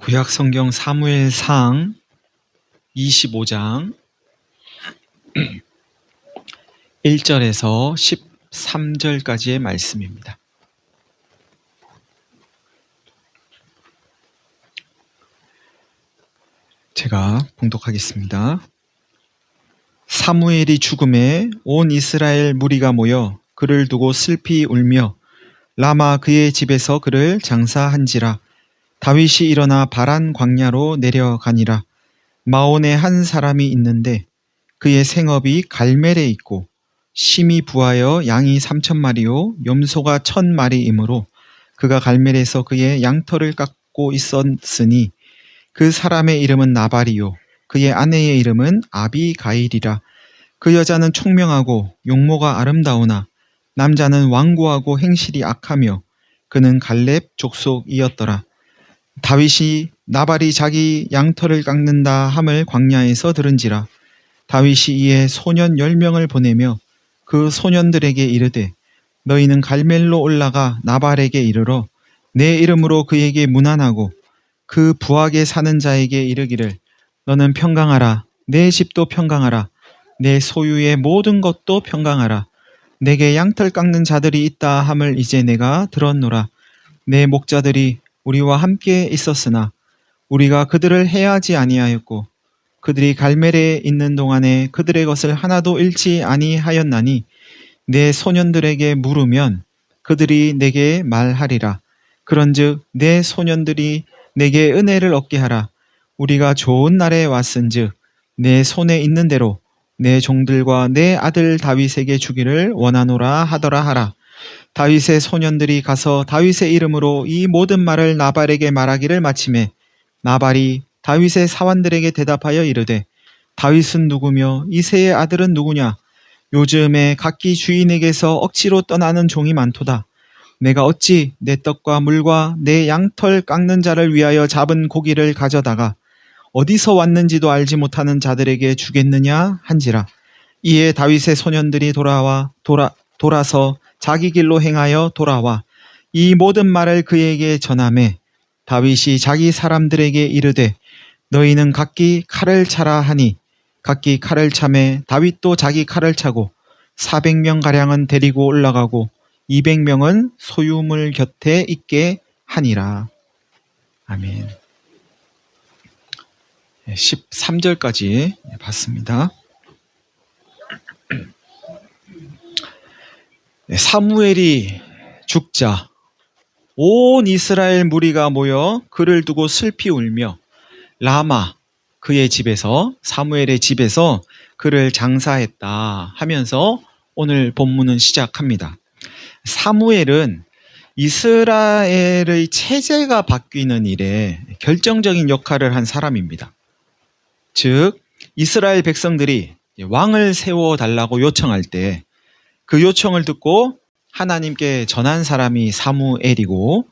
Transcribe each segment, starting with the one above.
구약 성경 사무엘상 25장 1절에서 13절까지의 말씀입니다. 제가 봉독하겠습니다. 사무엘이 죽음에 온 이스라엘 무리가 모여 그를 두고 슬피 울며 라마 그의 집에서 그를 장사한지라. 다윗이 일어나 바란 광야로 내려가니라. 마온에 한 사람이 있는데 그의 생업이 갈멜에 있고 심이 부하여 양이 3,000마리요 염소가 1,000마리이므로 그가 갈멜에서 그의 양털을 깎고 있었으니 그 사람의 이름은 나발이요 그의 아내의 이름은 아비가일이라. 그 여자는 총명하고 용모가 아름다우나 남자는 완고하고 행실이 악하며 그는 갈렙 족속이었더라. 다윗이 나발이 자기 양털을 깎는다 함을 광야에서 들은지라. 다윗이 이에 소년 10명을 보내며 그 소년들에게 이르되 너희는 갈멜로 올라가 나발에게 이르러 내 이름으로 그에게 문안하고 그 부하게 사는 자에게 이르기를 너는 평강하라. 내 집도 평강하라. 내 소유의 모든 것도 평강하라. 내게 양털 깎는 자들이 있다 함을 이제 내가 들었노라. 내 목자들이 우리와 함께 있었으나 우리가 그들을 해하지 아니하였고 그들이 갈멜에 있는 동안에 그들의 것을 하나도 잃지 아니하였나니 내 소년들에게 물으면 그들이 내게 말하리라. 그런즉 내 소년들이 내게 은혜를 얻게 하라. 우리가 좋은 날에 왔은즉 내 손에 있는 대로 내 종들과 내 아들 다윗에게 주기를 원하노라 하더라 하라. 다윗의 소년들이 가서 다윗의 이름으로 이 모든 말을 나발에게 말하기를 마치매 나발이 다윗의 사환들에게 대답하여 이르되 다윗은 누구며 이새의 아들은 누구냐? 요즘에 각기 주인에게서 억지로 떠나는 종이 많도다. 내가 어찌 내 떡과 물과 내 양털 깎는 자를 위하여 잡은 고기를 가져다가 어디서 왔는지도 알지 못하는 자들에게 주겠느냐 한지라. 이에 다윗의 소년들이 돌아서 자기 길로 행하여 돌아와 이 모든 말을 그에게 전하매 다윗이 자기 사람들에게 이르되 너희는 각기 칼을 차라 하니 각기 칼을 차매 다윗도 자기 칼을 차고 400명 가량은 데리고 올라가고 200명은 소유물 곁에 있게 하니라. 아멘. 13절까지 봤습니다. 사무엘이 죽자 온 이스라엘 무리가 모여 그를 두고 슬피 울며 라마 그의 집에서 사무엘의 집에서 그를 장사했다 하면서 오늘 본문은 시작합니다. 사무엘은 이스라엘의 체제가 바뀌는 일에 결정적인 역할을 한 사람입니다. 즉 이스라엘 백성들이 왕을 세워달라고 요청할 때 그 요청을 듣고 하나님께 전한 사람이 사무엘이고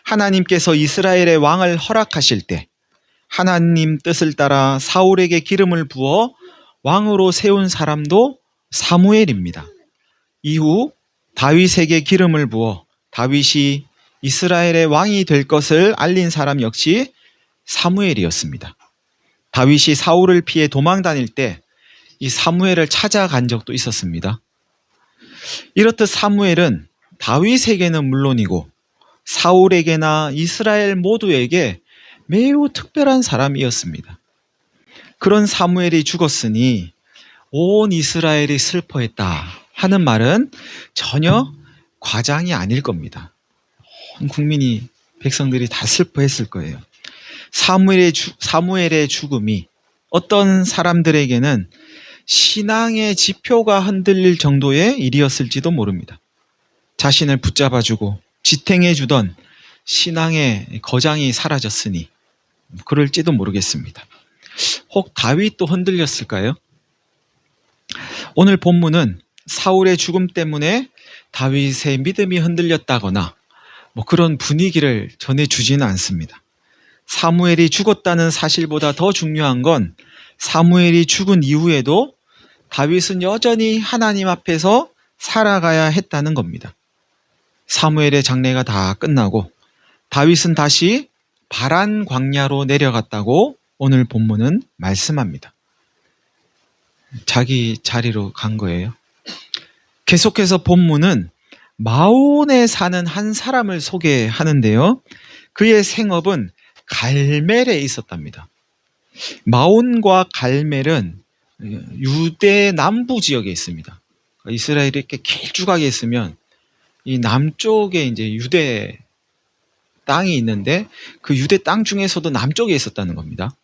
하나님께서 이스라엘의 왕을 허락하실 때 하나님 뜻을 따라 사울에게 기름을 부어 왕으로 세운 사람도 사무엘입니다. 이후 다윗에게 기름을 부어 다윗이 이스라엘의 왕이 될 것을 알린 사람 역시 사무엘이었습니다. 다윗이 사울을 피해 도망 다닐 때 이 사무엘을 찾아간 적도 있었습니다. 이렇듯 사무엘은 다윗에게는 물론이고 사울에게나 이스라엘 모두에게 매우 특별한 사람이었습니다. 그런 사무엘이 죽었으니 온 이스라엘이 슬퍼했다 하는 말은 전혀 과장이 아닐 겁니다. 온 국민이 백성들이 다 슬퍼했을 거예요. 사무엘의 죽음이 어떤 사람들에게는 신앙의 지표가 흔들릴 정도의 일이었을지도 모릅니다. 자신을 붙잡아주고 지탱해주던 신앙의 거장이 사라졌으니 그럴지도 모르겠습니다. 혹 다윗도 흔들렸을까요? 오늘 본문은 사울의 죽음 때문에 다윗의 믿음이 흔들렸다거나 그런 분위기를 전해주지는 않습니다. 사무엘이 죽었다는 사실보다 더 중요한 건 사무엘이 죽은 이후에도 다윗은 여전히 하나님 앞에서 살아가야 했다는 겁니다. 사무엘의 장례가 다 끝나고 다윗은 다시 바란 광야로 내려갔다고 오늘 본문은 말씀합니다. 자기 자리로 간 거예요. 계속해서 본문은 마온에 사는 한 사람을 소개하는데요. 그의 생업은 갈멜에 있었답니다. 마온과 갈멜은 유대 남부 지역에 있습니다. 이스라엘이 이렇게 길쭉하게 있으면 이 남쪽에 이제 유대 땅이 있는데 그 유대 땅 중에서도 남쪽에 있었다는 겁니다.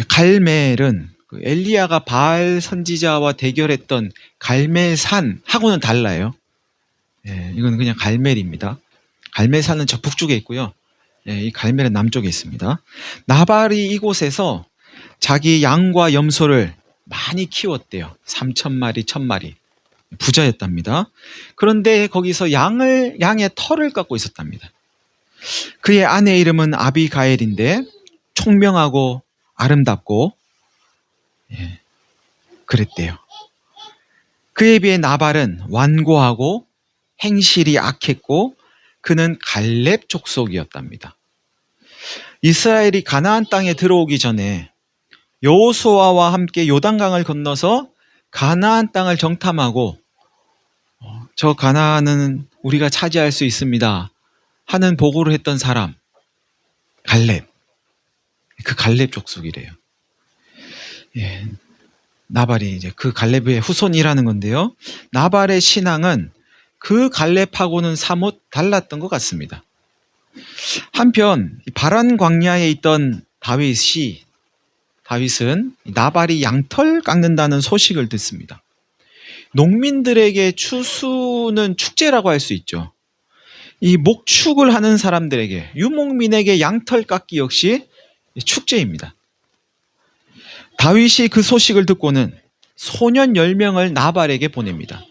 갈멜은 엘리야가 바알 선지자와 대결했던 갈멜산하고는 달라요. 이건 그냥 갈멜입니다. 갈멜산은 저 북쪽에 있고요. 이 갈멜은 남쪽에 있습니다. 나발이 이곳에서 자기 양과 염소를 많이 키웠대요. 3,000마리, 1,000마리. 부자였답니다. 그런데 거기서 양의 털을 깎고 있었답니다. 그의 아내 이름은 아비가엘인데 총명하고 아름답고 그랬대요. 그에 비해 나발은 완고하고 행실이 악했고 그는 갈렙 족속이었답니다. 이스라엘이 가나안 땅에 들어오기 전에 여호수아와 함께 요단강을 건너서 가나안 땅을 정탐하고 저 가나안은 우리가 차지할 수 있습니다 하는 보고를 했던 사람 갈렙, 그 갈렙 족속이래요. 나발이 이제 그 갈렙의 후손이라는 건데요. 나발의 신앙은 그 갈렙하고는 사뭇 달랐던 것 같습니다. 한편 바란 광야에 있던 다윗은 나발이 양털 깎는다는 소식을 듣습니다. 농민들에게 추수는 축제라고 할 수 있죠. 이 목축을 하는 사람들에게, 유목민에게 양털 깎기 역시 축제입니다. 다윗이 그 소식을 듣고는 소년 10명을 나발에게 보냅니다.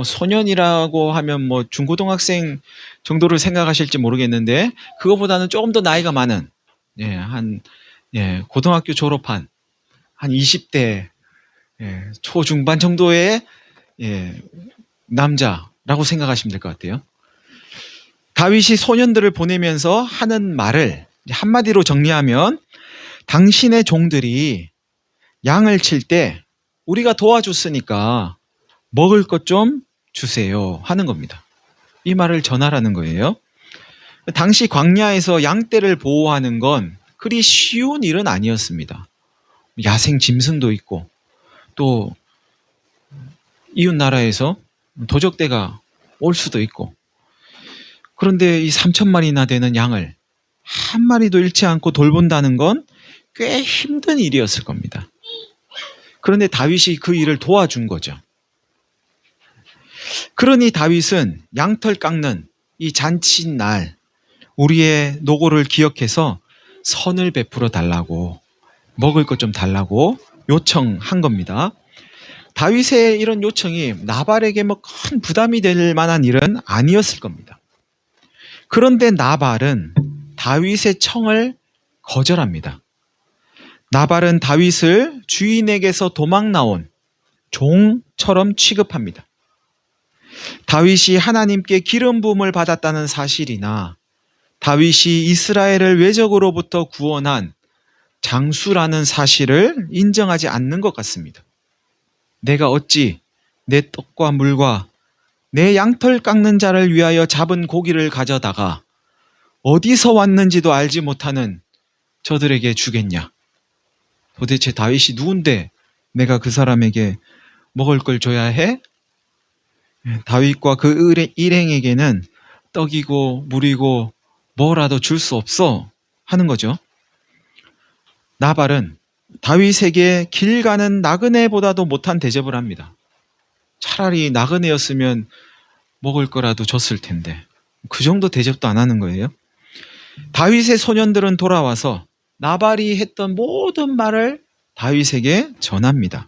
소년이라고 하면 중고등학생 정도를 생각하실지 모르겠는데 그거보다는 조금 더 나이가 많은 고등학교 졸업한 한 20대 초중반 정도의 남자라고 생각하시면 될 것 같아요. 다윗이 소년들을 보내면서 하는 말을 한마디로 정리하면 당신의 종들이 양을 칠 때 우리가 도와줬으니까 먹을 것 좀 주세요 하는 겁니다. 이 말을 전하라는 거예요. 당시 광야에서 양떼를 보호하는 건 그리 쉬운 일은 아니었습니다. 야생 짐승도 있고 또 이웃 나라에서 도적대가 올 수도 있고, 그런데 이 3,000마리나 되는 양을 한 마리도 잃지 않고 돌본다는 건 꽤 힘든 일이었을 겁니다. 그런데 다윗이 그 일을 도와준 거죠. 그러니 다윗은 양털 깎는 이 잔치날 우리의 노고를 기억해서 선을 베풀어 달라고, 먹을 것 좀 달라고 요청한 겁니다. 다윗의 이런 요청이 나발에게 큰 부담이 될 만한 일은 아니었을 겁니다. 그런데 나발은 다윗의 청을 거절합니다. 나발은 다윗을 주인에게서 도망 나온 종처럼 취급합니다. 다윗이 하나님께 기름 부음을 받았다는 사실이나 다윗이 이스라엘을 외적으로부터 구원한 장수라는 사실을 인정하지 않는 것 같습니다. 내가 어찌 내 떡과 물과 내 양털 깎는 자를 위하여 잡은 고기를 가져다가 어디서 왔는지도 알지 못하는 저들에게 주겠냐? 도대체 다윗이 누군데 내가 그 사람에게 먹을 걸 줘야 해? 다윗과 그 일행에게는 떡이고 물이고 뭐라도 줄 수 없어 하는 거죠. 나발은 다윗에게 길 가는 나그네보다도 못한 대접을 합니다. 차라리 나그네였으면 먹을 거라도 줬을 텐데 그 정도 대접도 안 하는 거예요. 다윗의 소년들은 돌아와서 나발이 했던 모든 말을 다윗에게 전합니다.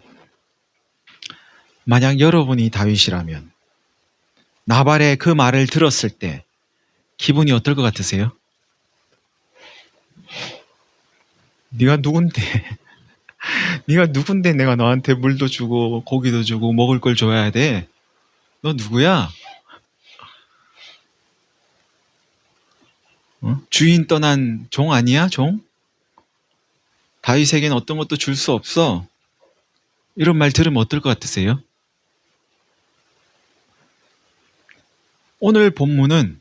만약 여러분이 다윗이라면 나발의 그 말을 들었을 때 기분이 어떨 것 같으세요? 네가 누군데? 네가 누군데 내가 너한테 물도 주고 고기도 주고 먹을 걸 줘야 돼? 너 누구야? 주인 떠난 종 아니야, 종? 다윗에겐 어떤 것도 줄 수 없어. 이런 말 들으면 어떨 것 같으세요? 오늘 본문은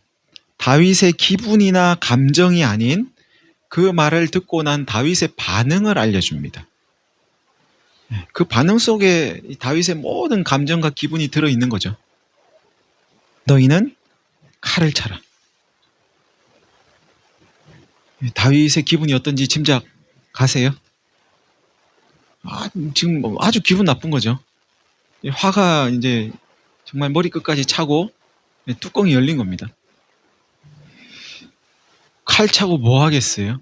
다윗의 기분이나 감정이 아닌 그 말을 듣고 난 다윗의 반응을 알려줍니다. 그 반응 속에 다윗의 모든 감정과 기분이 들어있는 거죠. 너희는 칼을 차라. 다윗의 기분이 어떤지 짐작가세요? 지금 아주 기분 나쁜 거죠. 화가 이제 정말 머리끝까지 차고 뚜껑이 열린 겁니다. 칼 차고 뭐 하겠어요?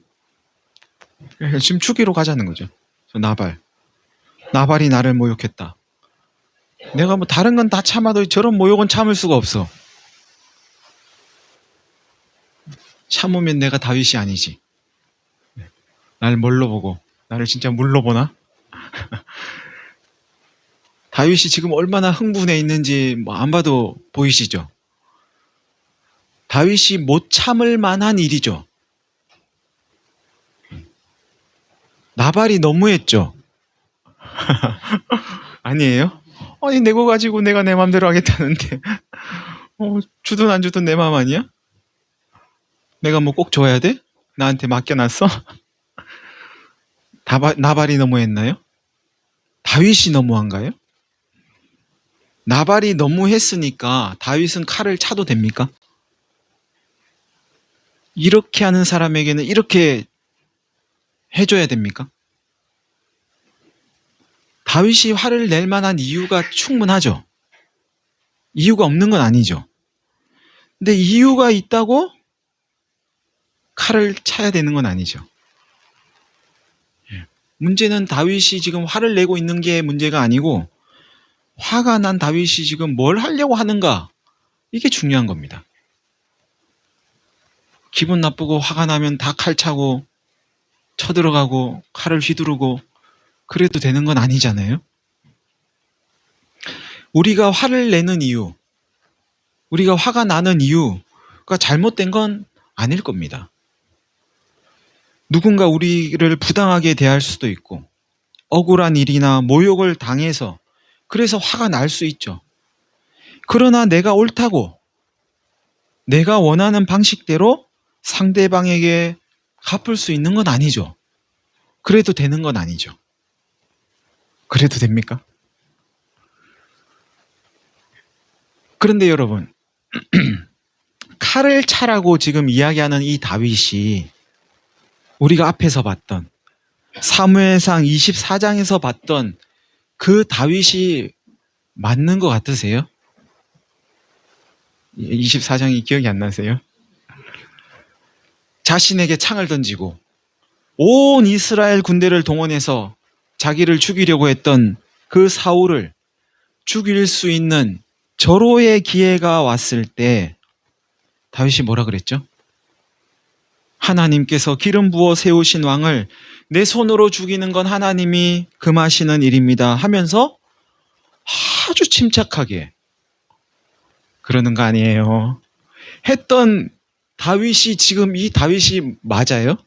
지금 죽이러 가자는 거죠. 나발이 나를 모욕했다. 내가 뭐 다른 건 다 참아도 저런 모욕은 참을 수가 없어. 참으면 내가 다윗이 아니지. 날 뭘로 보고? 나를 진짜 물로 보나? 다윗이 지금 얼마나 흥분해 있는지 안 봐도 보이시죠? 다윗이 못 참을 만한 일이죠. 나발이 너무했죠. 아니에요? 아니 내거 가지고 내가 내 맘대로 하겠다는데 주든 안 주든 내 맘 아니야? 내가 뭐 꼭 줘야 돼? 나한테 맡겨놨어? 나발이 너무했나요? 다윗이 너무한가요? 나발이 너무했으니까 다윗은 칼을 차도 됩니까? 이렇게 하는 사람에게는 이렇게 해줘야 됩니까? 다윗이 화를 낼 만한 이유가 충분하죠. 이유가 없는 건 아니죠. 근데 이유가 있다고 칼을 차야 되는 건 아니죠. 문제는 다윗이 지금 화를 내고 있는 게 문제가 아니고 화가 난 다윗이 지금 뭘 하려고 하는가, 이게 중요한 겁니다. 기분 나쁘고 화가 나면 다 칼 차고 쳐들어가고 칼을 휘두르고 그래도 되는 건 아니잖아요. 우리가 화를 내는 이유, 우리가 화가 나는 이유가 잘못된 건 아닐 겁니다. 누군가 우리를 부당하게 대할 수도 있고 억울한 일이나 모욕을 당해서 그래서 화가 날 수 있죠. 그러나 내가 옳다고 내가 원하는 방식대로 상대방에게 갚을 수 있는 건 아니죠. 그래도 되는 건 아니죠. 그래도 됩니까? 그런데 여러분, 칼을 차라고 지금 이야기하는 이 다윗이 우리가 앞에서 봤던 사무엘상 24장에서 봤던 그 다윗이 맞는 것 같으세요? 24장이 기억이 안 나세요? 자신에게 창을 던지고 온 이스라엘 군대를 동원해서 자기를 죽이려고 했던 그 사울을 죽일 수 있는 절호의 기회가 왔을 때 다윗이 뭐라 그랬죠? 하나님께서 기름 부어 세우신 왕을 내 손으로 죽이는 건 하나님이 금하시는 일입니다 하면서 아주 침착하게 그러는 거 아니에요. 했던 다윗이 지금 이 다윗이 맞아요?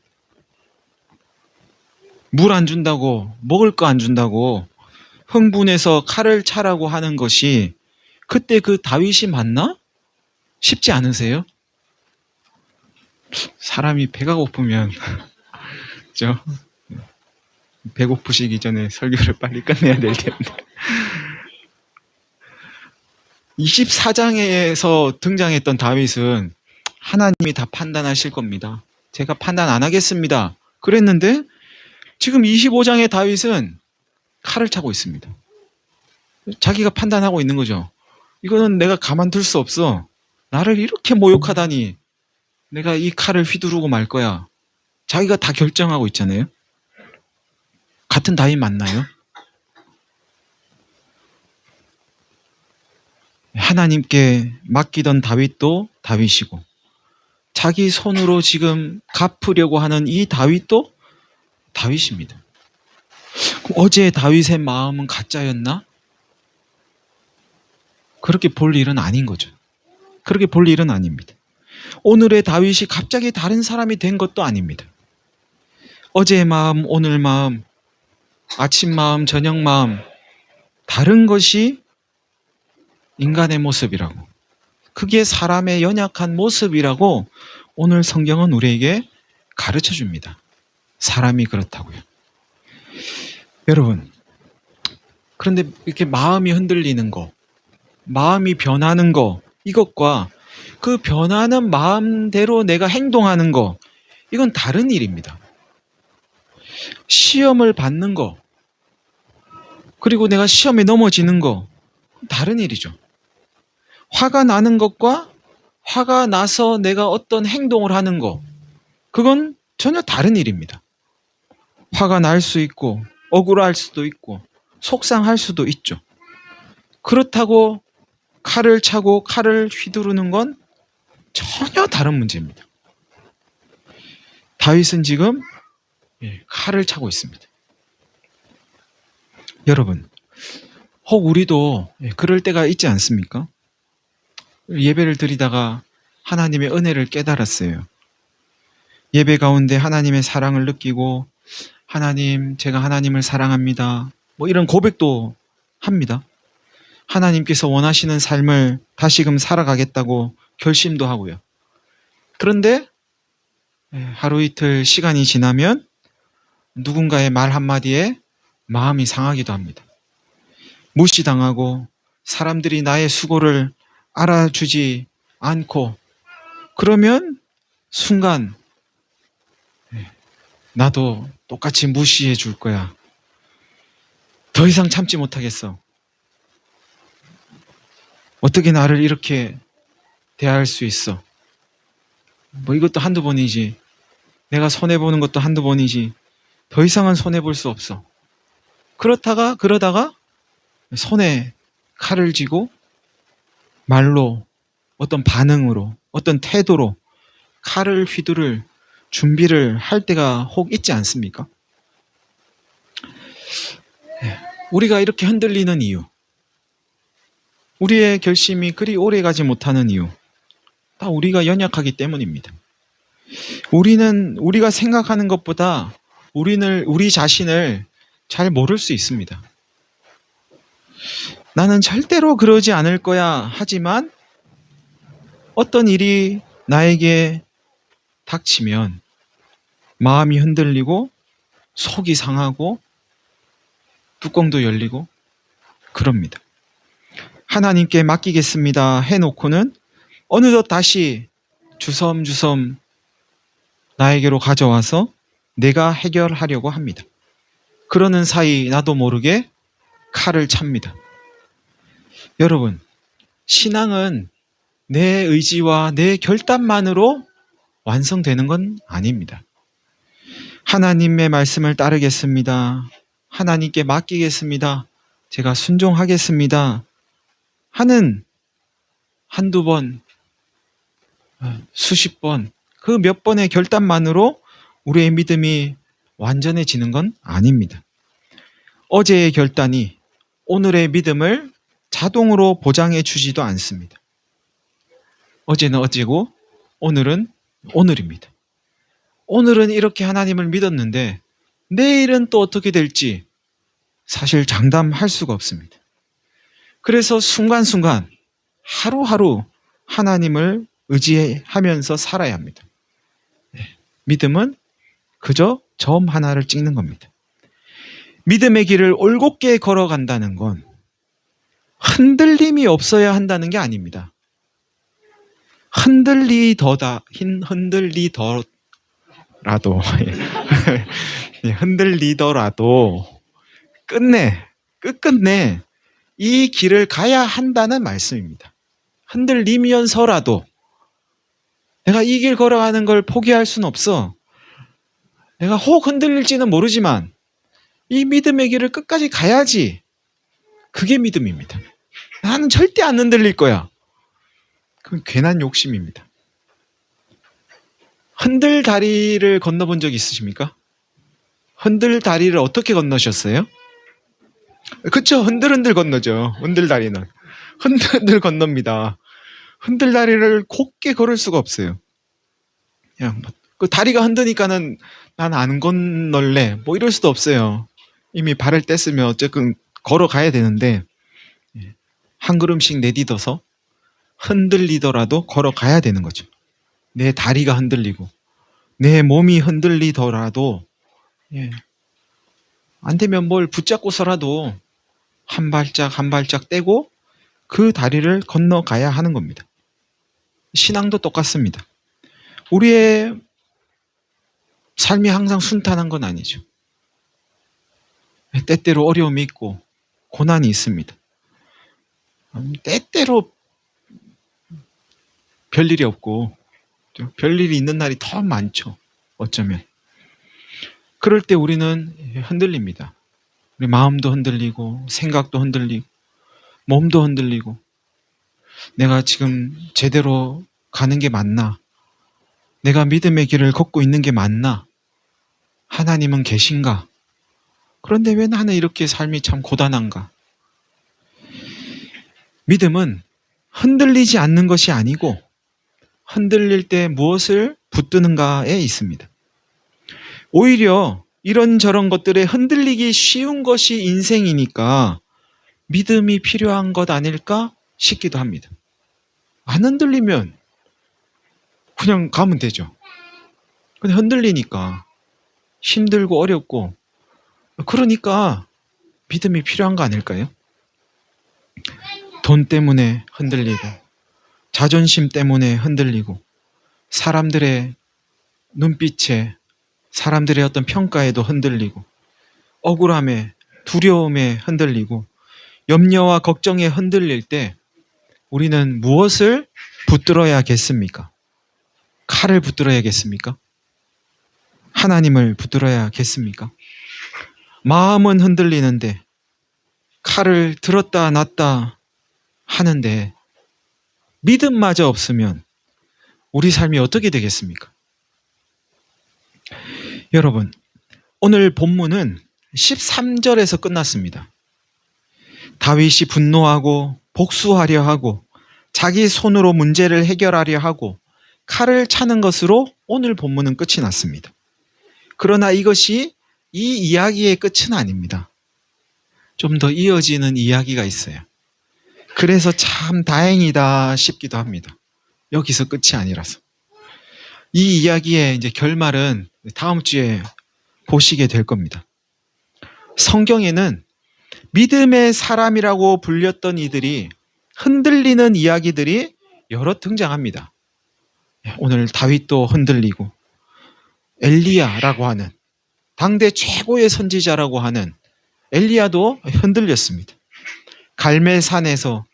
물 안 준다고, 먹을 거 안 준다고 흥분해서 칼을 차라고 하는 것이 그때 그 다윗이 맞나? 쉽지 않으세요? 사람이 배가 고프면 배고프시기 전에 설교를 빨리 끝내야 될 텐데 24장에서 등장했던 다윗은 하나님이 다 판단하실 겁니다. 제가 판단 안 하겠습니다. 그랬는데 지금 25장의 다윗은 칼을 차고 있습니다. 자기가 판단하고 있는 거죠. 이거는 내가 가만둘 수 없어. 나를 이렇게 모욕하다니 내가 이 칼을 휘두르고 말 거야. 자기가 다 결정하고 있잖아요. 같은 다윗 맞나요? 하나님께 맡기던 다윗도 다윗이고 자기 손으로 지금 갚으려고 하는 이 다윗도 다윗입니다. 어제 다윗의 마음은 가짜였나? 그렇게 볼 일은 아닌 거죠. 그렇게 볼 일은 아닙니다. 오늘의 다윗이 갑자기 다른 사람이 된 것도 아닙니다. 어제의 마음, 오늘 마음, 아침 마음, 저녁 마음, 다른 것이 인간의 모습이라고. 그게 사람의 연약한 모습이라고 오늘 성경은 우리에게 가르쳐 줍니다. 사람이 그렇다고요. 여러분, 그런데 이렇게 마음이 흔들리는 거, 마음이 변하는 거, 이것과 그 변하는 마음대로 내가 행동하는 거, 이건 다른 일입니다. 시험을 받는 거, 그리고 내가 시험에 넘어지는 거, 다른 일이죠. 화가 나는 것과 화가 나서 내가 어떤 행동을 하는 거, 그건 전혀 다른 일입니다. 화가 날 수 있고, 억울할 수도 있고, 속상할 수도 있죠. 그렇다고 칼을 차고 칼을 휘두르는 건 전혀 다른 문제입니다. 다윗은 지금 칼을 차고 있습니다. 여러분, 혹 우리도 그럴 때가 있지 않습니까? 예배를 드리다가 하나님의 은혜를 깨달았어요. 예배 가운데 하나님의 사랑을 느끼고 하나님, 제가 하나님을 사랑합니다. 뭐 이런 고백도 합니다. 하나님께서 원하시는 삶을 다시금 살아가겠다고 결심도 하고요. 그런데 하루 이틀 시간이 지나면 누군가의 말 한마디에 마음이 상하기도 합니다. 무시당하고 사람들이 나의 수고를 알아주지 않고 그러면 순간 나도 똑같이 무시해 줄 거야. 더 이상 참지 못하겠어. 어떻게 나를 이렇게 대할 수 있어? 뭐 이것도 한두 번이지. 내가 손해보는 것도 한두 번이지. 더 이상은 손해볼 수 없어. 그러다가 손에 칼을 쥐고 말로 어떤 반응으로 어떤 태도로 칼을 휘두를 준비를 할 때가 혹 있지 않습니까? 우리가 이렇게 흔들리는 이유, 우리의 결심이 그리 오래 가지 못하는 이유, 다 우리가 연약하기 때문입니다. 우리가 생각하는 것보다 우리 자신을 잘 모를 수 있습니다. 나는 절대로 그러지 않을 거야 하지만 어떤 일이 나에게 닥치면 마음이 흔들리고 속이 상하고 뚜껑도 열리고 그럽니다. 하나님께 맡기겠습니다 해놓고는 어느덧 다시 주섬주섬 나에게로 가져와서 내가 해결하려고 합니다. 그러는 사이 나도 모르게 칼을 찹니다. 여러분, 신앙은 내 의지와 내 결단만으로 완성되는 건 아닙니다. 하나님의 말씀을 따르겠습니다. 하나님께 맡기겠습니다. 제가 순종하겠습니다. 하는 한두 번, 수십 번, 그 몇 번의 결단만으로 우리의 믿음이 완전해지는 건 아닙니다. 어제의 결단이 오늘의 믿음을 자동으로 보장해 주지도 않습니다. 어제는 어제고 오늘은 오늘입니다. 오늘은 이렇게 하나님을 믿었는데 내일은 또 어떻게 될지 사실 장담할 수가 없습니다. 그래서 순간순간 하루하루 하나님을 의지하면서 살아야 합니다. 믿음은 그저 점 하나를 찍는 겁니다. 믿음의 길을 올곧게 걸어간다는 건 흔들림이 없어야 한다는 게 아닙니다. 흔들리더라도 끝끝내 이 길을 가야 한다는 말씀입니다. 흔들리면서라도 내가 이 길 걸어가는 걸 포기할 수는 없어. 내가 혹 흔들릴지는 모르지만 이 믿음의 길을 끝까지 가야지. 그게 믿음입니다. 나는 절대 안 흔들릴 거야. 그건 괜한 욕심입니다. 흔들다리를 건너본 적 있으십니까? 흔들다리를 어떻게 건너셨어요? 그쵸? 흔들흔들 건너죠. 흔들다리는. 흔들흔들 건넙니다. 흔들다리를 곧게 걸을 수가 없어요. 그냥 그 다리가 흔드니까는 난 안 건널래 뭐 이럴 수도 없어요. 이미 발을 뗐으면 어쨌든 걸어가야 되는데 한 걸음씩 내딛어서 흔들리더라도 걸어가야 되는 거죠. 내 다리가 흔들리고 내 몸이 흔들리더라도 안 되면 뭘 붙잡고서라도 한 발짝 한 발짝 떼고 그 다리를 건너가야 하는 겁니다. 신앙도 똑같습니다. 우리의 삶이 항상 순탄한 건 아니죠. 때때로 어려움이 있고 고난이 있습니다. 때때로 별일이 없고 별일이 있는 날이 더 많죠. 어쩌면. 그럴 때 우리는 흔들립니다. 우리 마음도 흔들리고 생각도 흔들리고 몸도 흔들리고 내가 지금 제대로 가는 게 맞나? 내가 믿음의 길을 걷고 있는 게 맞나? 하나님은 계신가? 그런데 왜 나는 이렇게 삶이 참 고단한가? 믿음은 흔들리지 않는 것이 아니고 흔들릴 때 무엇을 붙드는가에 있습니다. 오히려 이런저런 것들에 흔들리기 쉬운 것이 인생이니까 믿음이 필요한 것 아닐까 싶기도 합니다. 안 흔들리면 그냥 가면 되죠. 근데 흔들리니까 힘들고 어렵고 그러니까 믿음이 필요한 거 아닐까요? 돈 때문에 흔들리고 자존심 때문에 흔들리고 사람들의 눈빛에 사람들의 어떤 평가에도 흔들리고 억울함에 두려움에 흔들리고 염려와 걱정에 흔들릴 때 우리는 무엇을 붙들어야겠습니까? 칼을 붙들어야겠습니까? 하나님을 붙들어야겠습니까? 마음은 흔들리는데 칼을 들었다 놨다 하는데 믿음마저 없으면 우리 삶이 어떻게 되겠습니까? 여러분, 오늘 본문은 13절에서 끝났습니다. 다윗이 분노하고 복수하려 하고 자기 손으로 문제를 해결하려 하고 칼을 차는 것으로 오늘 본문은 끝이 났습니다. 그러나 이것이 이 이야기의 끝은 아닙니다. 좀 더 이어지는 이야기가 있어요. 그래서 참 다행이다 싶기도 합니다. 여기서 끝이 아니라서. 이 이야기의 이제 결말은 다음 주에 보시게 될 겁니다. 성경에는 믿음의 사람이라고 불렸던 이들이 흔들리는 이야기들이 여러 등장합니다. 오늘 다윗도 흔들리고 엘리야라고 하는 당대 최고의 선지자라고 하는 엘리야도 흔들렸습니다. 갈멜산에서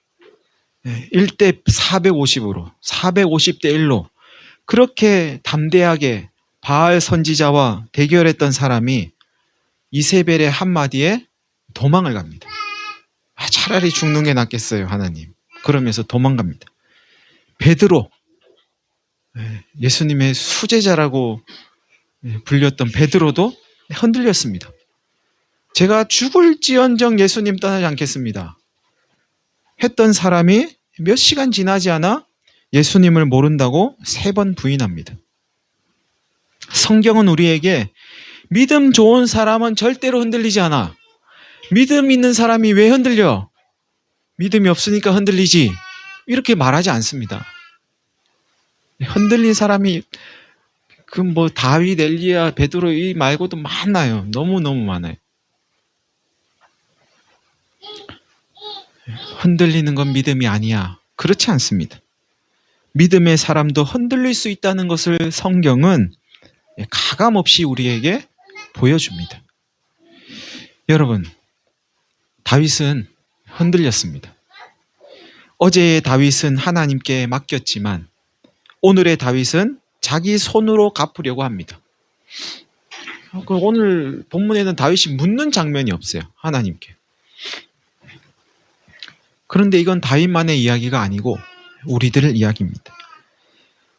1대 450으로 450대 1로 그렇게 담대하게 바알 선지자와 대결했던 사람이 이세벨의 한마디에 도망을 갑니다. 차라리 죽는 게 낫겠어요, 하나님. 그러면서 도망갑니다. 베드로, 예수님의 수제자라고 불렸던 베드로도 흔들렸습니다. 제가 죽을지언정 예수님 떠나지 않겠습니다 했던 사람이 몇 시간 지나지 않아 예수님을 모른다고 3번 부인합니다. 성경은 우리에게 믿음 좋은 사람은 절대로 흔들리지 않아. 믿음 있는 사람이 왜 흔들려? 믿음이 없으니까 흔들리지. 이렇게 말하지 않습니다. 흔들린 사람이 다윗, 엘리야, 베드로 이 말고도 많아요. 너무너무 많아요. 흔들리는 건 믿음이 아니야. 그렇지 않습니다. 믿음의 사람도 흔들릴 수 있다는 것을 성경은 가감없이 우리에게 보여줍니다. 여러분, 다윗은 흔들렸습니다. 어제의 다윗은 하나님께 맡겼지만 오늘의 다윗은 자기 손으로 갚으려고 합니다. 오늘 본문에는 다윗이 묻는 장면이 없어요. 하나님께. 그런데 이건 다윗만의 이야기가 아니고 우리들의 이야기입니다.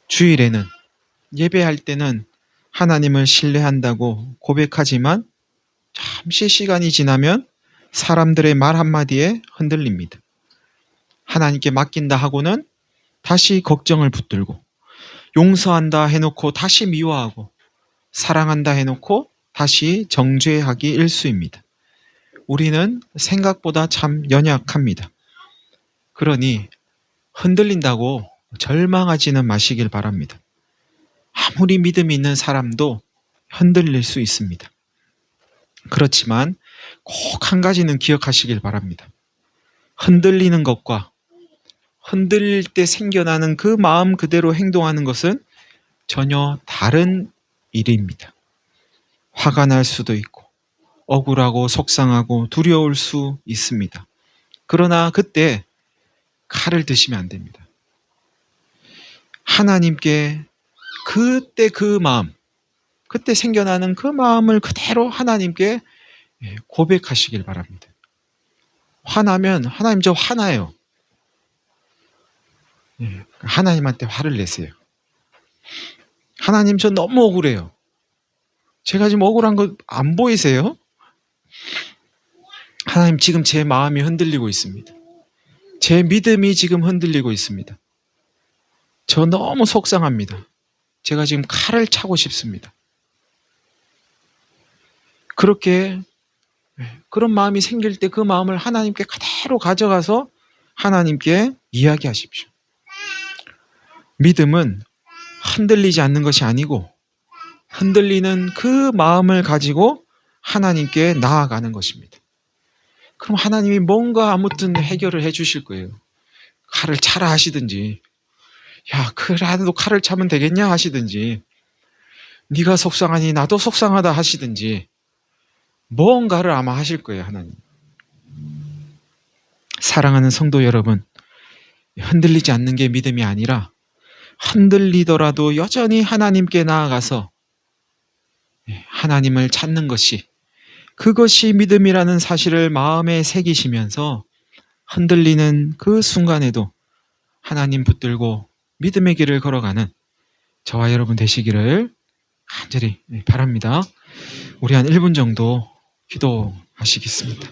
주일에는 예배할 때는 하나님을 신뢰한다고 고백하지만 잠시 시간이 지나면 사람들의 말 한마디에 흔들립니다. 하나님께 맡긴다 하고는 다시 걱정을 붙들고, 용서한다 해놓고 다시 미워하고, 사랑한다 해놓고 다시 정죄하기 일쑤입니다. 우리는 생각보다 참 연약합니다. 그러니 흔들린다고 절망하지는 마시길 바랍니다. 아무리 믿음이 있는 사람도 흔들릴 수 있습니다. 그렇지만 꼭 한 가지는 기억하시길 바랍니다. 흔들리는 것과 흔들릴 때 생겨나는 그 마음 그대로 행동하는 것은 전혀 다른 일입니다. 화가 날 수도 있고 억울하고 속상하고 두려울 수 있습니다. 그러나 그때 칼을 드시면 안 됩니다. 하나님께 그때 그 마음, 그때 생겨나는 그 마음을 그대로 하나님께 고백하시길 바랍니다. 화나면 하나님 저 화나요. 하나님한테 화를 내세요. 하나님 저 너무 억울해요. 제가 지금 억울한 거 안 보이세요? 하나님 지금 제 마음이 흔들리고 있습니다. 제 믿음이 지금 흔들리고 있습니다. 저 너무 속상합니다. 제가 지금 칼을 차고 싶습니다. 그렇게 그런 마음이 생길 때 그 마음을 하나님께 그대로 가져가서 하나님께 이야기하십시오. 믿음은 흔들리지 않는 것이 아니고 흔들리는 그 마음을 가지고 하나님께 나아가는 것입니다. 그럼 하나님이 뭔가 아무튼 해결을 해 주실 거예요. 칼을 차라 하시든지, 야 그래도 칼을 차면 되겠냐 하시든지, 네가 속상하니 나도 속상하다 하시든지 뭔가를 아마 하실 거예요. 하나님. 사랑하는 성도 여러분, 흔들리지 않는 게 믿음이 아니라 흔들리더라도 여전히 하나님께 나아가서 하나님을 찾는 것이, 그것이 믿음이라는 사실을 마음에 새기시면서 흔들리는 그 순간에도 하나님 붙들고 믿음의 길을 걸어가는 저와 여러분 되시기를 간절히 바랍니다. 우리 한 1분 정도 기도하시겠습니다.